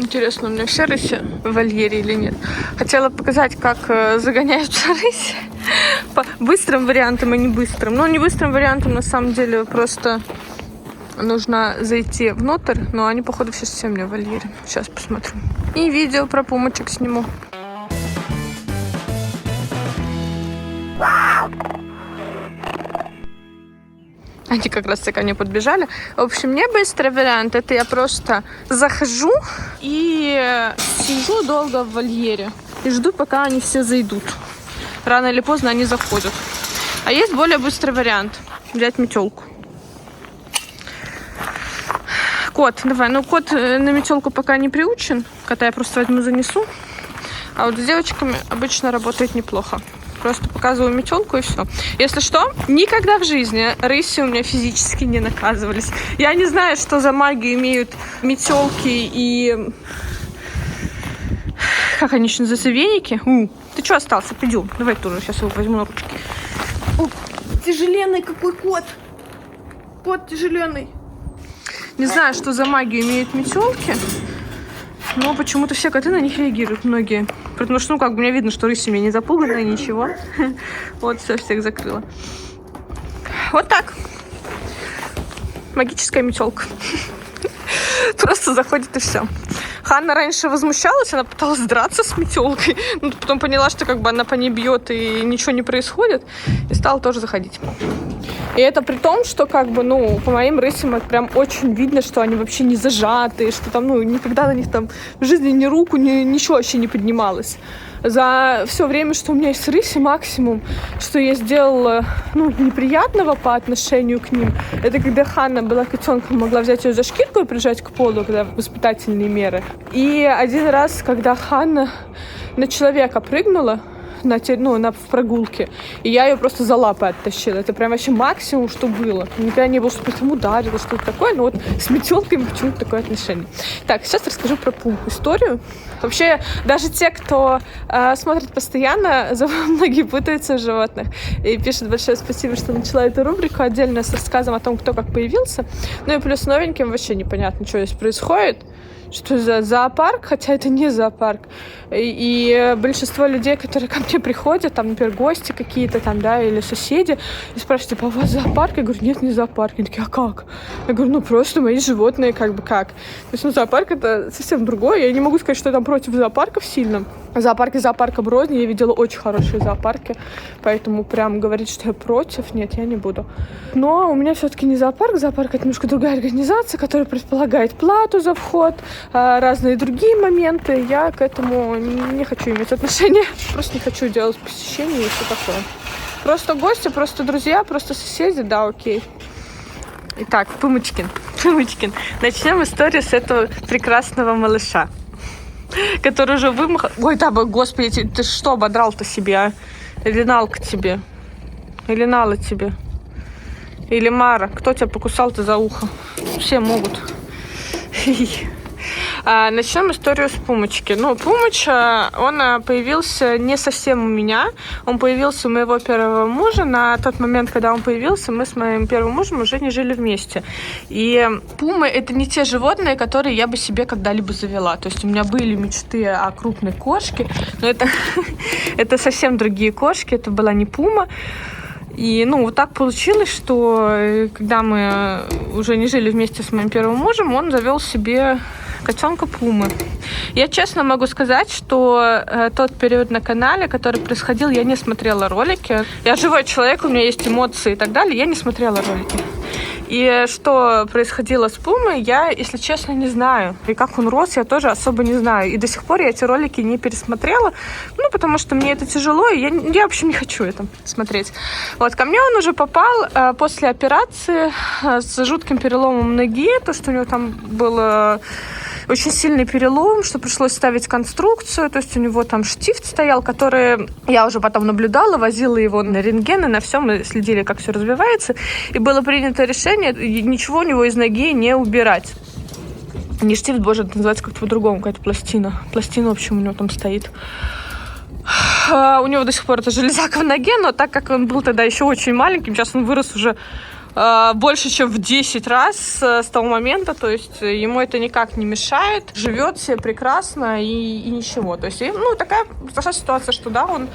Интересно, у меня все рыси в вольере или нет? Хотела показать, как загоняются рыси. По быстрым вариантам и не быстрым. Ну, не быстрым вариантом, на самом деле, просто нужно зайти внутрь. Но они, походу, все совсем не в вольере. Сейчас посмотрим. И видео про пумочек сниму. Они как раз ко мне подбежали. В общем, не быстрый вариант. Это я просто захожу и сижу долго в вольере. И жду, пока они все зайдут. Рано или поздно они заходят. А есть более быстрый вариант. Взять метелку. Кот, давай. Ну, кот на метелку пока не приучен. Кота я просто возьму, занесу. А вот с девочками обычно работает неплохо. Просто показываю метелку и все. Если что, никогда в жизни рыси у меня физически не наказывались. Я не знаю, что за магию имеют метелки и... Как они еще называются? Веники? Ты что остался? Пойдем. Давай тоже сейчас его возьму на ручки. Тяжеленный какой кот. Кот тяжеленный. Не знаю, что за магию имеют метелки. Но почему-то все коты на них реагируют, многие. Потому что, ну, как бы мне видно, что рыси у меня не запуганная, ничего. Вот, все, всех закрыла. Вот так. Магическая метелка. Просто заходит и все. Ханна раньше возмущалась, она пыталась драться с метелкой. Но потом поняла, что как бы она по ней бьет и ничего не происходит. И стала тоже заходить. И это при том, что как бы, ну, по моим рысям прям очень видно, что они вообще не зажатые, что там, ну, никогда на них там в жизни ни руку, ничего вообще не поднималось. За все время, что у меня есть рыси, максимум, что я сделала, ну, неприятного по отношению к ним, это когда Ханна была котенком, могла взять ее за шкирку и прижать к полу, когда воспитательные меры. И один раз, когда Ханна на человека прыгнула, в прогулке. И я ее просто за лапы оттащила. Это прям вообще максимум, что было. Никогда не было, что потом ударила, что-то такое. Но вот с метелками почему-то такое отношение. Так, сейчас расскажу про пумку историю. Вообще, даже те, кто смотрит постоянно, многие путаются в животных. И пишут большое спасибо, что начала эту рубрику отдельно с рассказом о том, кто как появился. Ну и плюс новеньким вообще непонятно, что здесь происходит. Что за зоопарк, хотя это не зоопарк. И большинство людей, которые ко мне приходят, там, например, гости какие-то там, да, или соседи, и спрашивают, типа, а у вас зоопарк? Я говорю, нет, не зоопарк. Они такие, а как? Я говорю, ну, просто мои животные, как бы, как? То есть, ну, зоопарк — это совсем другое. Я не могу сказать, что я там против зоопарков сильно. Зоопарки зоопарком рознь. Я видела очень хорошие зоопарки, поэтому прям говорить, что я против, нет, я не буду. Но у меня все-таки не зоопарк. Зоопарк — это немножко другая организация, которая предполагает плату за вход, разные другие моменты. Я к этому не хочу иметь отношения. Просто не хочу делать посещения и все такое. Просто гости, просто друзья, просто соседи, да, окей. Итак, Пумочкин. Начнем историю с этого прекрасного малыша, который уже вымахал. Ой, да, господи, ты что ободрал-то себе, а? Или Налка тебе? Или Нала тебе? Или Мара? Кто тебя покусал-то за ухо? Все могут. Начнем историю с Пумочки. Ну, Пумыч, он появился не совсем у меня. Он появился у моего первого мужа. На тот момент, когда он появился, мы с моим первым мужем уже не жили вместе. И пумы — это не те животные, которые я бы себе когда-либо завела. То есть у меня были мечты о крупной кошке, но это совсем другие кошки. Это была не пума. И, ну, вот так получилось, что когда мы уже не жили вместе с моим первым мужем, он завел себе котенка Пумы. Я честно могу сказать, что тот период на канале, который происходил, я не смотрела ролики. Я живой человек, у меня есть эмоции и так далее, я не смотрела ролики. И что происходило с Пумой, я, если честно, не знаю. И как он рос, я тоже особо не знаю. И до сих пор я эти ролики не пересмотрела, ну, потому что мне это тяжело, и я вообще не хочу это смотреть. Вот, ко мне он уже попал после операции с жутким переломом ноги, то, что у него там было очень сильный перелом, что пришлось ставить конструкцию, то есть у него там штифт стоял, который я уже потом наблюдала, возила его на рентген, и на всем мы следили, как все развивается, и было принято решение ничего у него из ноги не убирать. Не штифт, боже, это называется как-то по-другому, какая-то пластина. Пластина, в общем, у него там стоит. У него до сих пор это железяка в ноге, но так как он был тогда еще очень маленьким, сейчас он вырос уже больше, чем в 10 раз с того момента, то есть ему это никак не мешает, живет себе прекрасно и ничего. То есть, ну, такая произошла ситуация, что, да, он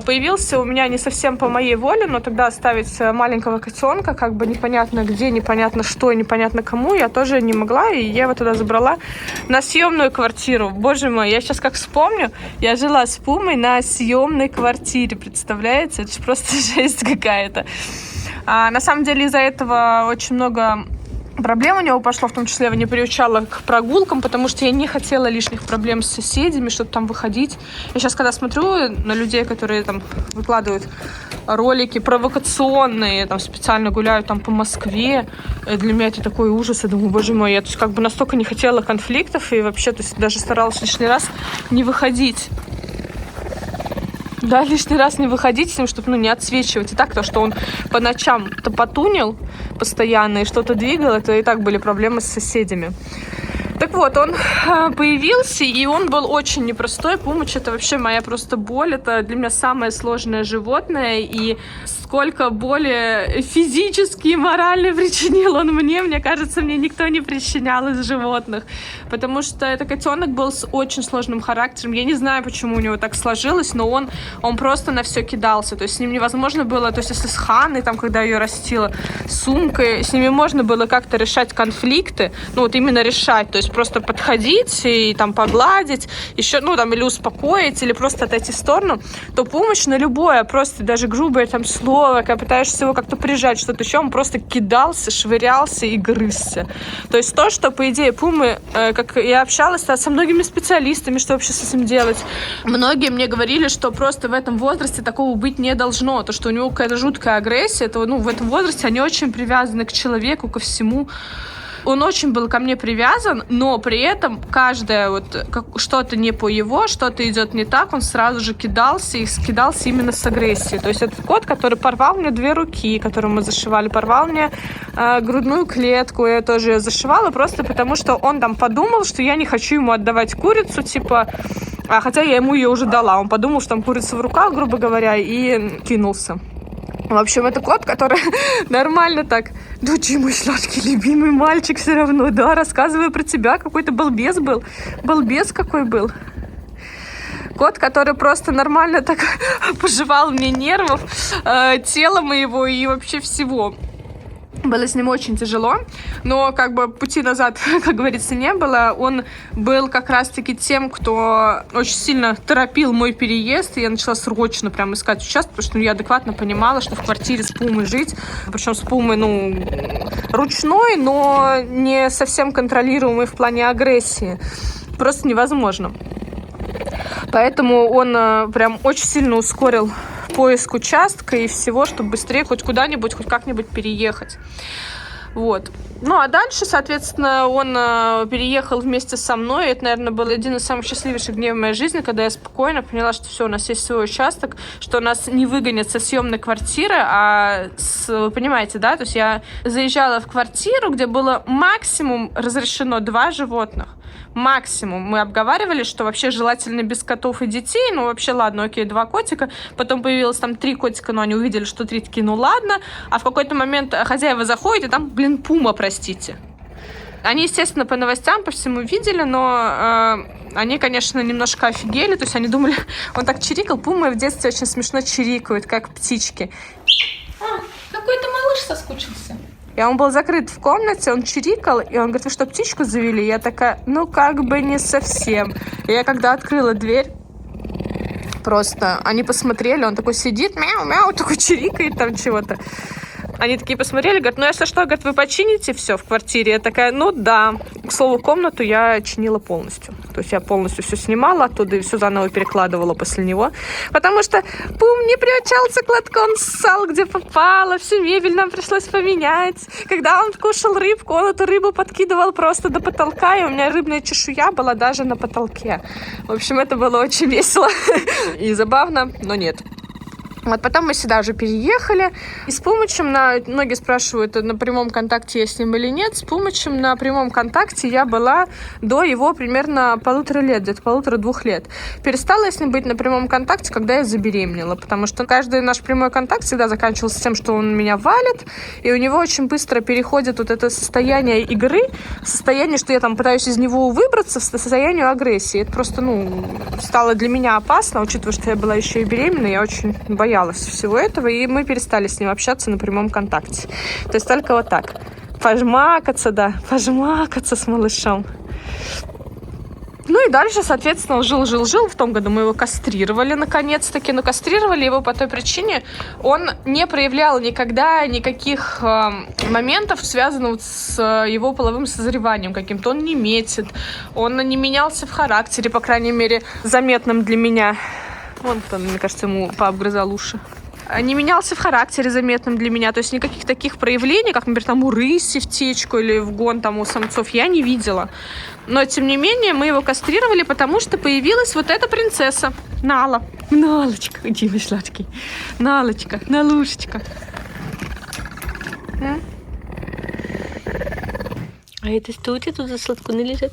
появился у меня не совсем по моей воле, но тогда оставить маленького котенка, как бы непонятно где, непонятно что, непонятно кому, я тоже не могла, и я его тогда забрала на съемную квартиру. Боже мой, я сейчас как вспомню, я жила с Пумой на съемной квартире, представляете? Это же просто жесть какая-то. На самом деле из-за этого очень много проблем у него пошло, в том числе я его не приучала к прогулкам, потому что я не хотела лишних проблем с соседями, чтобы там выходить. Я сейчас, когда смотрю на людей, которые там выкладывают ролики провокационные, там специально гуляют там по Москве, для меня это такой ужас. Я думаю, боже мой, я то есть, как бы настолько не хотела конфликтов и вообще, то есть даже старалась лишний раз не выходить. Да, лишний раз не выходить с ним, чтобы, ну, не отсвечивать. И так, то, что он по ночам топотунил постоянно и что-то двигал, это и так были проблемы с соседями. Так вот, он появился, и он был очень непростой. Пумыч — это вообще моя просто боль. Это для меня самое сложное животное. И сколько боли физически и морально причинил он мне кажется, мне никто не причинял из животных. Потому что этот котенок был с очень сложным характером. Я не знаю, почему у него так сложилось, но он просто на все кидался. То есть с ним невозможно было, то есть если с Ханной, там, когда ее растила, с Сумкой, с ними можно было как-то решать конфликты, ну вот именно решать, то есть просто подходить и там погладить, еще, ну там или успокоить, или просто отойти в сторону, то помощь на любое, просто даже грубое там слово, когда пытаешься его как-то прижать, что-то еще, он просто кидался, швырялся и грызся. То есть то, что, по идее, Пумы, как я общалась со многими специалистами, что вообще с этим делать, многие мне говорили, что просто в этом возрасте такого быть не должно, то, что у него какая-то жуткая агрессия, то, ну, в этом возрасте они очень привязаны к человеку, ко всему. Он очень был ко мне привязан, но при этом каждое вот что-то не по его, что-то идет не так, он сразу же кидался и кидался именно с агрессией. То есть это кот, который порвал мне 2 руки, которые мы зашивали, порвал мне грудную клетку, я тоже ее зашивала, просто потому что он там подумал, что я не хочу ему отдавать курицу, типа, хотя я ему ее уже дала. Он подумал, что там курица в руках, грубо говоря, и кинулся. В общем, это кот, который нормально так: да ты мой сладкий любимый мальчик все равно, да, рассказываю про тебя, какой-то балбес был. Балбес какой был. Кот, который просто нормально так пожевал мне нервов, тела моего и вообще всего. Было с ним очень тяжело, но как бы пути назад, как говорится, не было. Он был как раз-таки тем, кто очень сильно торопил мой переезд, и я начала срочно прям искать участок, потому что я адекватно понимала, что в квартире с Пумой жить, причем с Пумой, ну, ручной, но не совсем контролируемый в плане агрессии, просто невозможно. Поэтому он прям очень сильно ускорил поиск участка и всего, чтобы быстрее хоть куда-нибудь, хоть как-нибудь переехать. Вот. Ну, а дальше, соответственно, он переехал вместе со мной. Это, наверное, был один из самых счастливейших дней в моей жизни, когда я спокойно поняла, что все, у нас есть свой участок, что нас не выгонят со съемной квартиры, вы понимаете, да? То есть я заезжала в квартиру, где было максимум разрешено 2 животных. Максимум. Мы обговаривали, что вообще желательно без котов и детей. Ну, вообще, ладно, окей, 2 котика. Потом появилось там 3 котика, но они увидели, что 3, такие, ну ладно. А в какой-то момент хозяева заходят, и там, блин, Пума, простите. Они, естественно, по новостям, по всему видели, но они, конечно, немножко офигели. То есть они думали, он так чирикал. Пумы в детстве очень смешно чирикают, как птички. Какой-то малыш соскучился. И он был закрыт в комнате, он чирикал, и он говорит: вы что, птичку завели? Я такая: ну, как бы не совсем. И я когда открыла дверь, просто они посмотрели, он такой сидит, мяу-мяу, такой чирикает там чего-то. Они такие посмотрели, говорят: ну, если что, говорят, вы почините все в квартире? Я такая: ну, да. К слову, комнату я чинила полностью. То есть я полностью все снимала оттуда и все заново перекладывала после него. Потому что Пум не приучался к лотку, он ссал, где попало, всю мебель нам пришлось поменять. Когда он кушал рыбку, он эту рыбу подкидывал просто до потолка, и у меня рыбная чешуя была даже на потолке. В общем, это было очень весело и забавно, но нет. Вот потом мы сюда уже переехали. И с Пумычем многие спрашивают, на прямом контакте я с ним или нет. С Пумычем на прямом контакте я была до его примерно 1,5 лет, где-то 1,5-2 лет. Перестала я с ним быть на прямом контакте, когда я забеременела, потому что каждый наш прямой контакт всегда заканчивался тем, что он меня валит, и у него очень быстро переходит вот это состояние игры, состояние, что я там пытаюсь из него выбраться, в состояние агрессии. Это просто, стало для меня опасно, учитывая, что я была еще и беременна, я очень боялась всего этого, и мы перестали с ним общаться на прямом контакте. То есть только вот так. Пожмакаться с малышом. Ну и дальше, соответственно, он жил. В том году мы его кастрировали наконец-таки. Но кастрировали его по той причине, он не проявлял никогда никаких моментов, связанных с его половым созреванием каким-то. Он не метит, он не менялся в характере, по крайней мере, заметным для меня. Вон кто, мне кажется, ему пообгрызал уши. Не менялся в характере заметным для меня. То есть никаких таких проявлений, как, например, там у рыси в течку или в гон там у самцов, я не видела. Но, тем не менее, мы его кастрировали, потому что появилась вот эта принцесса. Нала. Налочка. Иди, мой сладкий. Налочка. Налушечка. А это что у тебя тут за сладкуны лежат?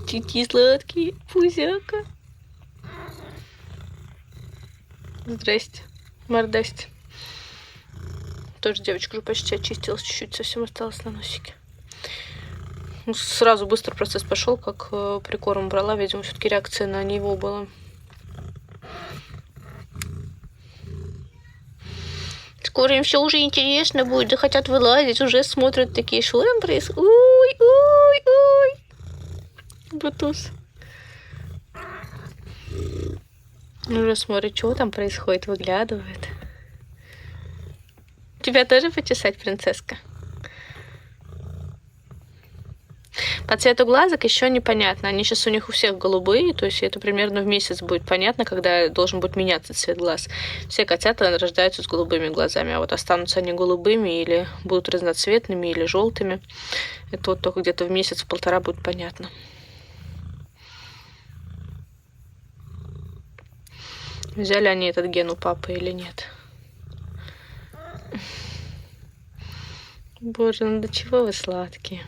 Чики сладкие. Пузяка. Здрасте. Мордасти. Тоже девочка уже почти очистилась, чуть-чуть совсем осталось на носике. Сразу быстро процесс пошел, как прикорм брала. Видимо, все-таки реакция на него была. Скоро им все уже интересно будет, захотят вылазить, уже смотрят такие, что там происходит. Ой. Бутуз. Уже смотрит, что там происходит, выглядывает. Тебя тоже почесать, принцесска? По цвету глазок еще непонятно. Они сейчас у них у всех голубые, то есть это примерно в месяц будет понятно, когда должен будет меняться цвет глаз. Все котята рождаются с голубыми глазами, а вот останутся они голубыми или будут разноцветными или желтыми. Это вот только где-то в месяц-полтора будет понятно. Взяли они этот ген у папы или нет? Боже, ну до чего вы сладкие.